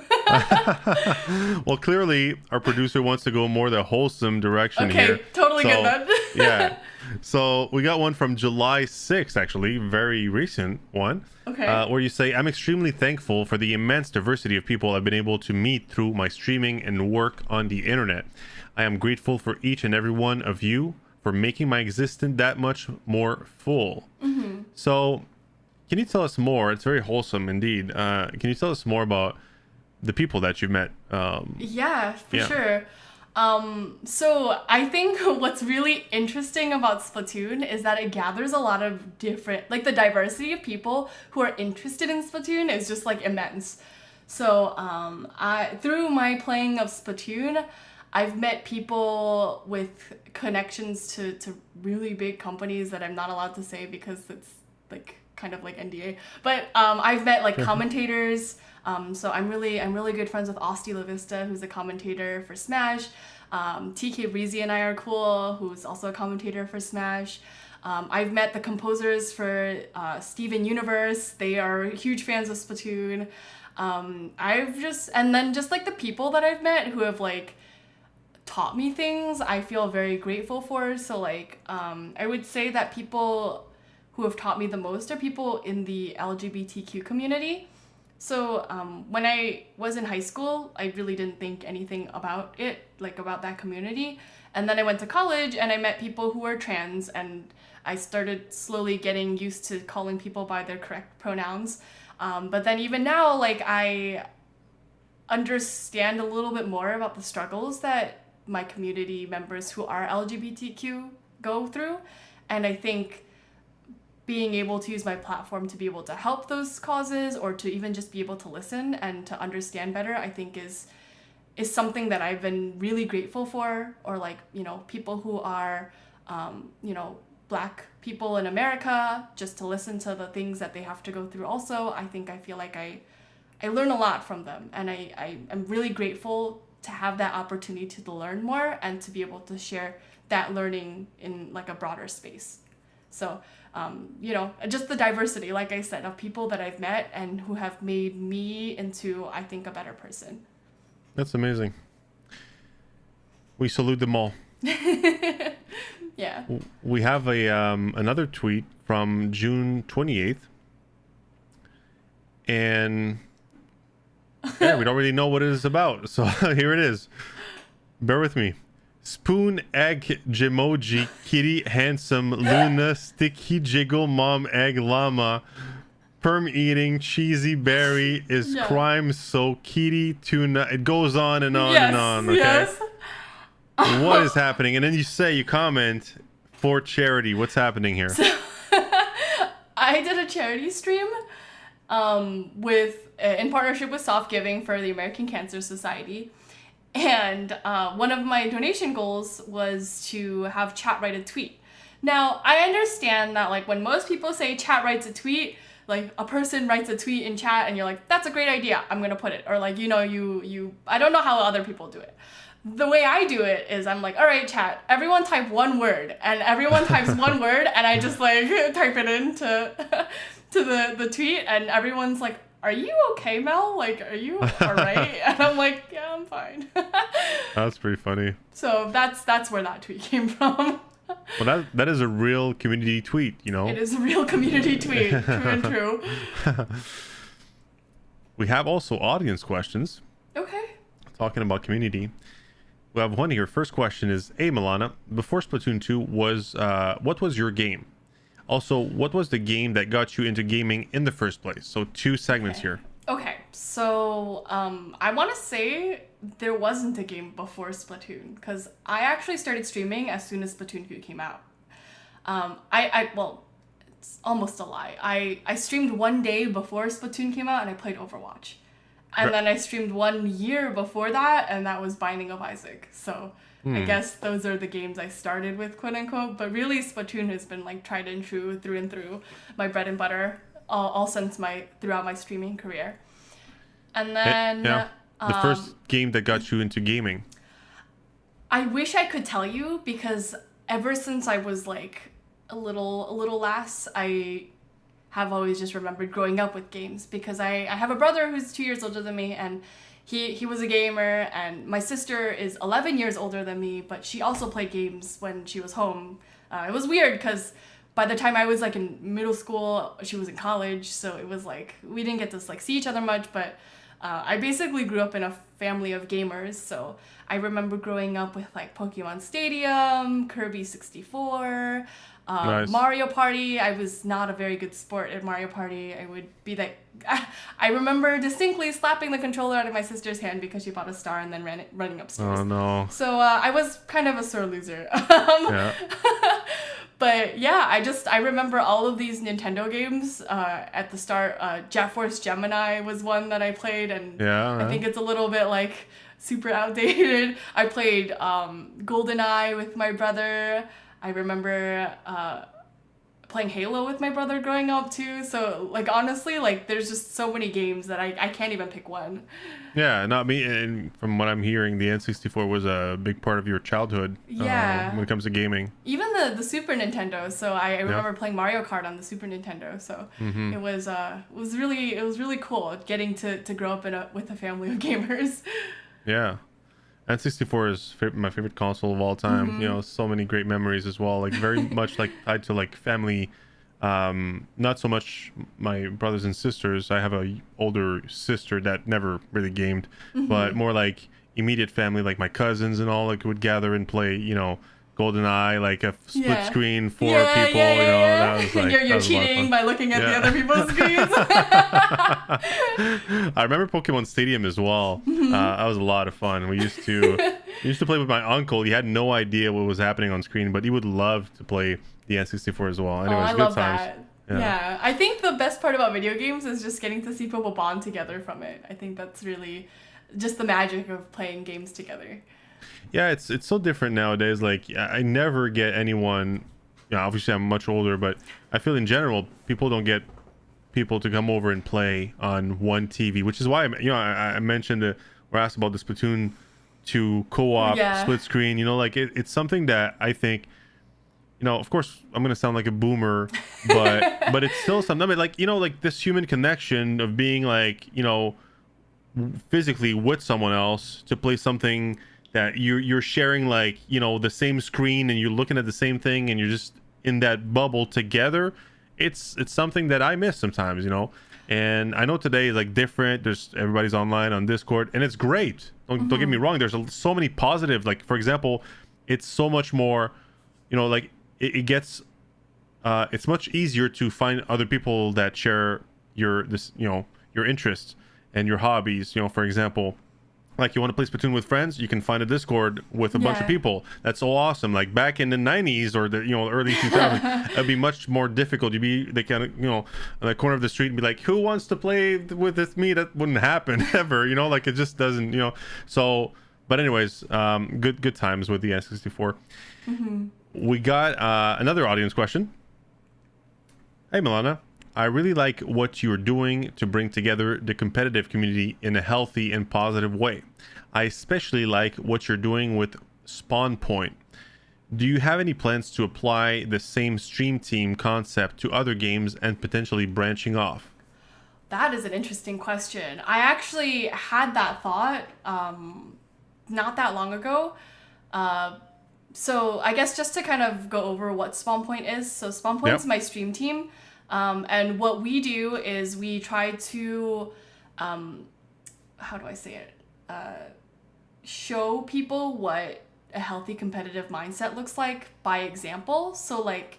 Well, clearly our producer wants to go more the wholesome direction here. Okay, totally get that. Yeah. So we got one from July 6th, actually, very recent one. Okay. Where you say, I'm extremely thankful for the immense diversity of people I've been able to meet through my streaming and work on the internet. I am grateful for each and every one of you for making my existence that much more full. So can you tell us more? It's very wholesome indeed. Can you tell us more about the people that you've met? Yeah, for sure. So I think what's really interesting about Splatoon is that it gathers a lot of different, like the diversity of people who are interested in Splatoon is just like immense. So through my playing of Splatoon, I've met people with connections to really big companies that I'm not allowed to say because it's like kind of like NDA. But I've met like commentators. So I'm really good friends with Osti La Vista, who's a commentator for Smash. TK Breezy and I are cool, who's also a commentator for Smash. I've met the composers for Steven Universe. They are huge fans of Splatoon. And then just like the people that I've met who have like taught me things, I feel very grateful for. So like I would say that people who have taught me the most are people in the LGBTQ community. So when I was in high school, I really didn't think anything about it, like about that community. And then I went to college and I met people who are trans, and I started slowly getting used to calling people by their correct pronouns. But then even now, like I understand a little bit more about the struggles that my community members who are LGBTQ go through. And I think being able to use my platform to be able to help those causes or to even just be able to listen and to understand better, I think is something that I've been really grateful for. Or like, people who are, Black people in America, just to listen to the things that they have to go through also. I feel like I learn a lot from them, and I am really grateful to have that opportunity to learn more and to be able to share that learning in like a broader space. So, just the diversity, like I said, of people that I've met and who have made me into, I think, a better person. That's amazing. We salute them all. Yeah. We have another tweet from June 28th. And yeah, we don't really know what it is about. So here it is. Bear with me. Spoon, egg, Jimoji, kitty, handsome, Luna, sticky, jiggle, mom, egg, llama, perm eating, cheesy berry is crime, so kitty, tuna. It goes on and on and on. Okay? Yes. What is happening? And then you comment for charity. What's happening here? So, I did a charity stream in partnership with Soft Giving for the American Cancer Society. And one of my donation goals was to have chat write a tweet. Now, I understand that like when most people say chat writes a tweet, like a person writes a tweet in chat and you're like, that's a great idea, I'm gonna put it. Or like, you I don't know how other people do it. The way I do it is I'm like, all right, chat, everyone type one word. And everyone types one word and I just like type it into to the tweet and everyone's like, are you okay, Mel? Like, are you all right? And I'm like, yeah, I'm fine. That's pretty funny. So that's where that tweet came from. Well, that is a real community tweet, you know? It is a real community tweet, true and true. We have also audience questions. Okay. Talking about community. We have one here. First question is, hey, Mellana, before Splatoon 2, what was your game? Also, what was the game that got you into gaming in the first place? So 2 segments here. Okay, so I want to say there wasn't a game before Splatoon because I actually started streaming as soon as Splatoon 2 came out. Well, it's almost a lie. I streamed one day before Splatoon came out and I played Overwatch. And then I streamed 1 year before that and that was Binding of Isaac. So I guess those are the games I started with, quote unquote. But really, Splatoon has been like tried and true through and through, my bread and butter, all since throughout my streaming career. And then the first game that got you into gaming. I wish I could tell you because ever since I was like a little lass, I have always just remembered growing up with games because I have a brother who's 2 years older than me and he was a gamer, and my sister is 11 years older than me, but she also played games when she was home. It was weird because by the time I was like in middle school, she was in college, so it was like we didn't get to like see each other much, but I basically grew up in a family of gamers, so I remember growing up with like Pokemon Stadium, Kirby 64, Nice. Mario Party. I was not a very good sport at Mario Party. I would be like, I remember distinctly slapping the controller out of my sister's hand because she bought a star and then running upstairs. Oh no. So I was kind of a sore loser. Yeah. But yeah, I remember all of these Nintendo games at the start. Jet Force Gemini was one that I played, and I think it's a little bit like super outdated. I played GoldenEye with my brother. I remember playing Halo with my brother growing up too. So like honestly, like there's just so many games that I can't even pick one. Yeah, not me. And from what I'm hearing, the N64 was a big part of your childhood. Yeah. When it comes to gaming. Even the Super Nintendo. So I remember playing Mario Kart on the Super Nintendo. So it was really cool getting to grow up with a family of gamers. Yeah. N64 is my favorite console of all time. You know, so many great memories as well. Like very much like tied to like family. Not so much my brothers and sisters. I have a older sister that never really gamed, but more like immediate family, like my cousins and all, like would gather and play, you know, GoldenEye, like a split screen, four people, you know, that was like you're cheating by looking at the other people's screens. I remember Pokemon Stadium as well. That was a lot of fun. We used to play with my uncle. He had no idea what was happening on screen, but he would love to play the N64 as well. Anyways, I good love times. that. Yeah, I think the best part about video games is just getting to see people bond together from it. I think that's really just the magic of playing games together. Yeah, it's so different nowadays. Like I never get anyone. Yeah, obviously I'm much older, but I feel in general people don't get people to come over and play on one TV, which is why I mentioned or asked about the Splatoon 2 co-op split screen. You know, like it's something that I think. You know, of course, I'm gonna sound like a boomer, but it's still something. I mean, like, you know, like this human connection of being like, you know, physically with someone else to play something that you're sharing, like, you know, the same screen and you're looking at the same thing and you're just in that bubble together. It's something that I miss sometimes, you know. And I know today is like different. Everybody's online on Discord, and it's great. Don't get me wrong. There's so many positive. Like, for example, it's so much more, you know, like. It gets it's much easier to find other people that share your interests and your hobbies. You know, for example, like you want to play Splatoon with friends, you can find a Discord with a bunch of people. That's so awesome. Like back in the 90s or the early 2000s, it'd be much more difficult. You'd be they kind of on the corner of the street and be like, who wants to play with me? That wouldn't happen ever. You know, like it just doesn't. You know, so. But anyways, good times with the N64. We got another audience question. Hey, Mellana. I really like what you're doing to bring together the competitive community in a healthy and positive way. I especially like what you're doing with SpawnPoint. Do you have any plans to apply the same stream team concept to other games and potentially branching off? That is an interesting question. I actually had that thought not that long ago. So I guess just to kind of go over what SpawnPoint is. So SpawnPoint is my stream team. And what we do is we try to, how do I say it? Show people what a healthy competitive mindset looks like by example. So like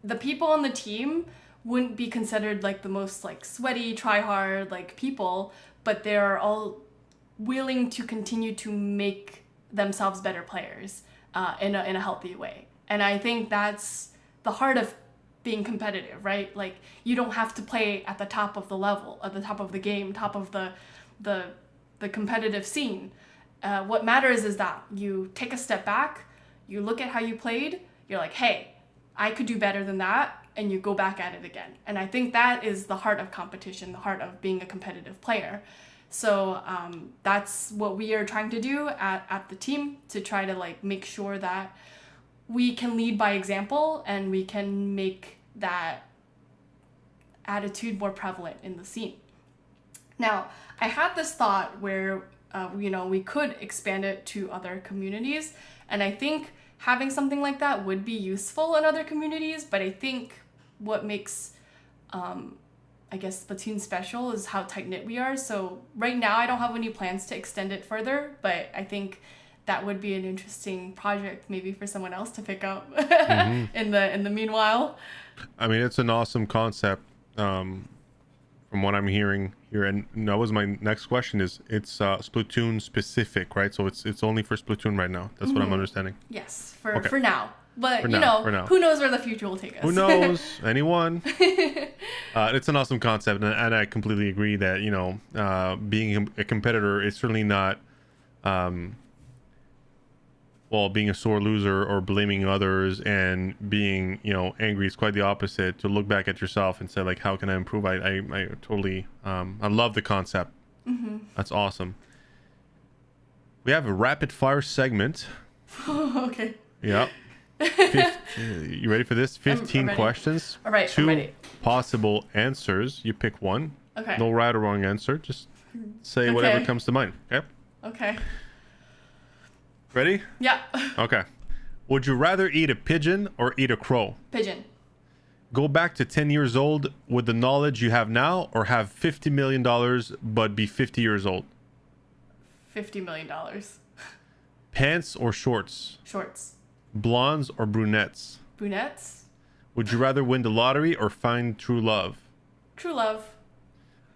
the people on the team wouldn't be considered like the most like sweaty, try hard like people, but they're all willing to continue to make themselves better players in a healthy way. And I think that's the heart of being competitive, right? Like you don't have to play at the top of the level, at the top of the game, top of the competitive scene. What matters is that you take a step back, you look at how you played, you're like, hey, I could do better than that, and you go back at it again. And I think that is the heart of competition, the heart of being a competitive player. So that's what we are trying to do at the team, to try to like make sure that we can lead by example and we can make that attitude more prevalent in the scene. Now, I had this thought where we could expand it to other communities, and I think having something like that would be useful in other communities. But I think what makes I guess Splatoon special is how tight-knit we are. So right now I don't have any plans to extend it further, but I think that would be an interesting project maybe for someone else to pick up in the meanwhile. I mean, it's an awesome concept from what I'm hearing here. And that was my next question. Is it's Splatoon specific, right? So it's only for Splatoon right now. That's what I'm understanding. For now. But, for now. Who knows where the future will take us? Who knows? Anyone? It's an awesome concept. And I completely agree that, being a competitor is certainly not, being a sore loser or blaming others and being, angry is quite the opposite. To look back at yourself and say, like, how can I improve? I totally, I love the concept. That's awesome. We have a rapid fire segment. Okay. Yeah. You ready for this? 15 questions. All right, I'm ready. 2 possible answers. You pick one. Okay. No right or wrong answer. Just say whatever comes to mind. Okay? Okay. Ready? Yeah. Okay. Would you rather eat a pigeon or eat a crow? Pigeon. Go back to 10 years old with the knowledge you have now, or have $50 million but be 50 years old? $50 million. Pants or shorts? Shorts. Blondes or brunettes? Brunettes. Would you rather win the lottery or find true love? True love.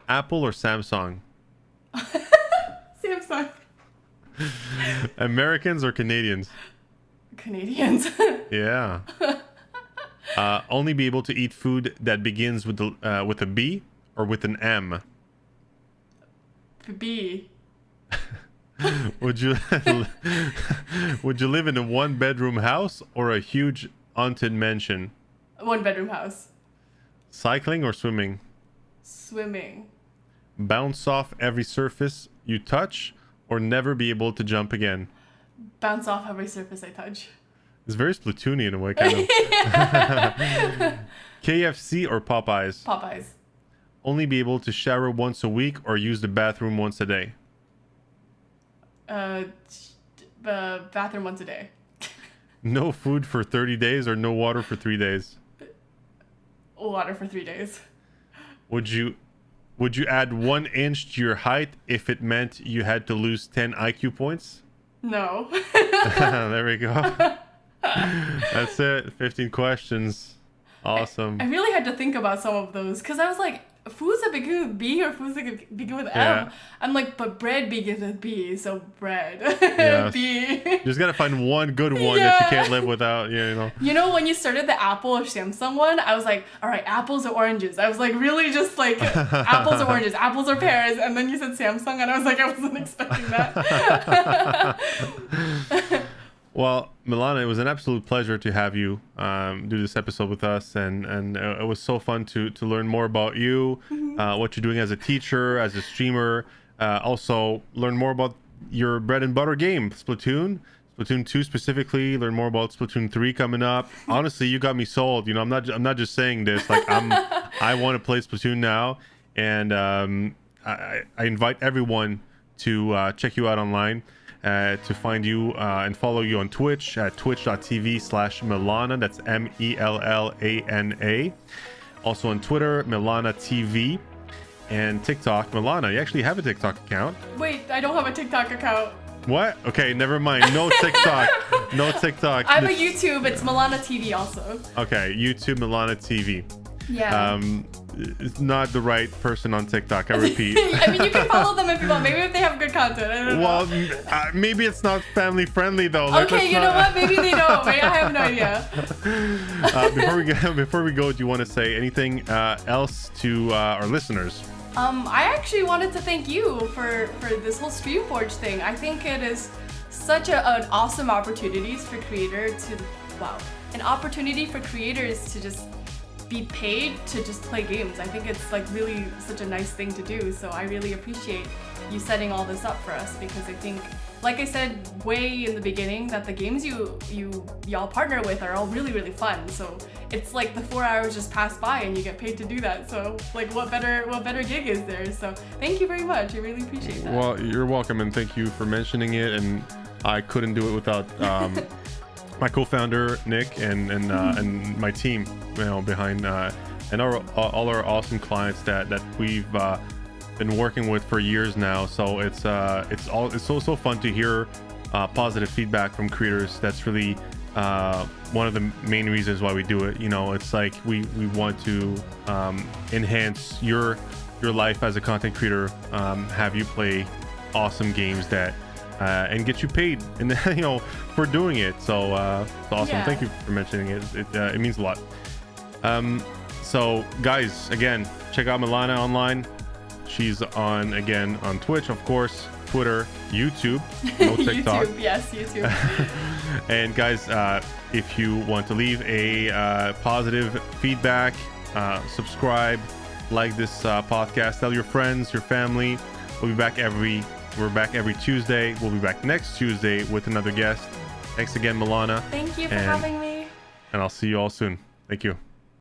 Apple or Samsung? Samsung. Americans or Canadians? Canadians. Yeah. Only be able to eat food that begins with a B or with an M? B. Would you live in a 1-bedroom house or a huge haunted mansion? 1-bedroom house. Cycling or swimming? Swimming. Bounce off every surface you touch or never be able to jump again? Bounce off every surface I touch. It's very Splatoony in a way, kind of. KFC or Popeyes? Popeyes. Only be able to shower once a week or use the bathroom once a day? Bathroom once a day. No food for 30 days or no water for 3 days? Water for 3 days. Would you add 1 inch to your height if it meant you had to lose 10 IQ points? No. There we go. That's it. 15 questions. Awesome. I really had to think about some of those because I was like, foods that begin with B or foods that begin with M. Yeah. I'm like, but bread begins with B, so bread. Yes. B. You just gotta find one good one that you can't live without. You know. You know, when you started the Apple or Samsung one, I was like, all right, apples or oranges. I was like, really just like apples or oranges, apples or pears. And then you said Samsung, and I was like, I wasn't expecting that. Well, Mellana, it was an absolute pleasure to have you do this episode with us, and it was so fun to learn more about you, what you're doing as a teacher, as a streamer, also learn more about your bread and butter game, Splatoon 2 specifically, learn more about Splatoon 3 coming up. Honestly, you got me sold. You know, I'm not just saying this, like I want to play Splatoon now, and I invite everyone to check you out online. To find you and follow you on Twitch at twitch.tv/Mellana. That's Mellana. Also on Twitter, Mellana TV, and TikTok, Mellana. You actually have a TikTok account. Wait, I don't have a TikTok account. What? Okay, never mind. No TikTok. No TikTok. I have a YouTube. It's Mellana TV also. Okay, YouTube, Mellana TV. Yeah. It's not the right person on TikTok, I repeat. I mean, you can follow them if you want. Maybe if they have good content. I don't know. Well, maybe it's not family friendly though. Okay, you know what? Maybe they don't. Maybe I have no idea. Before we go, do you want to say anything else to our listeners? I actually wanted to thank you for this whole Streamforge thing. I think it is such an awesome opportunity for creators to just be paid to just play games. I think it's like really such a nice thing to do. So I really appreciate you setting all this up for us, because I think, like I said way in the beginning, that the games y'all partner with are all really, really fun. So it's like the 4 hours just pass by and you get paid to do that. So like what better gig is there? So thank you very much. I really appreciate that. Well, you're welcome, and thank you for mentioning it. And I couldn't do it without my co-founder Nick and my team, you know, behind and all our awesome clients that we've been working with for years now. So it's so fun to hear positive feedback from creators. That's really one of the main reasons why we do it. You know, it's like we want to enhance your life as a content creator, have you play awesome games that and get you paid, and you know, for doing it. So it's awesome. Yeah. Thank you for mentioning it. It means a lot. So guys, again, check out Mellana online. She's on Twitch, of course, Twitter, YouTube, no TikTok. YouTube, yes, YouTube. And guys, if you want to leave a positive feedback, subscribe, like this podcast, tell your friends, your family. We're back every Tuesday. We'll be back next Tuesday with another guest. Thanks again, Mellana. Thank you for having me. And I'll see you all soon. Thank you.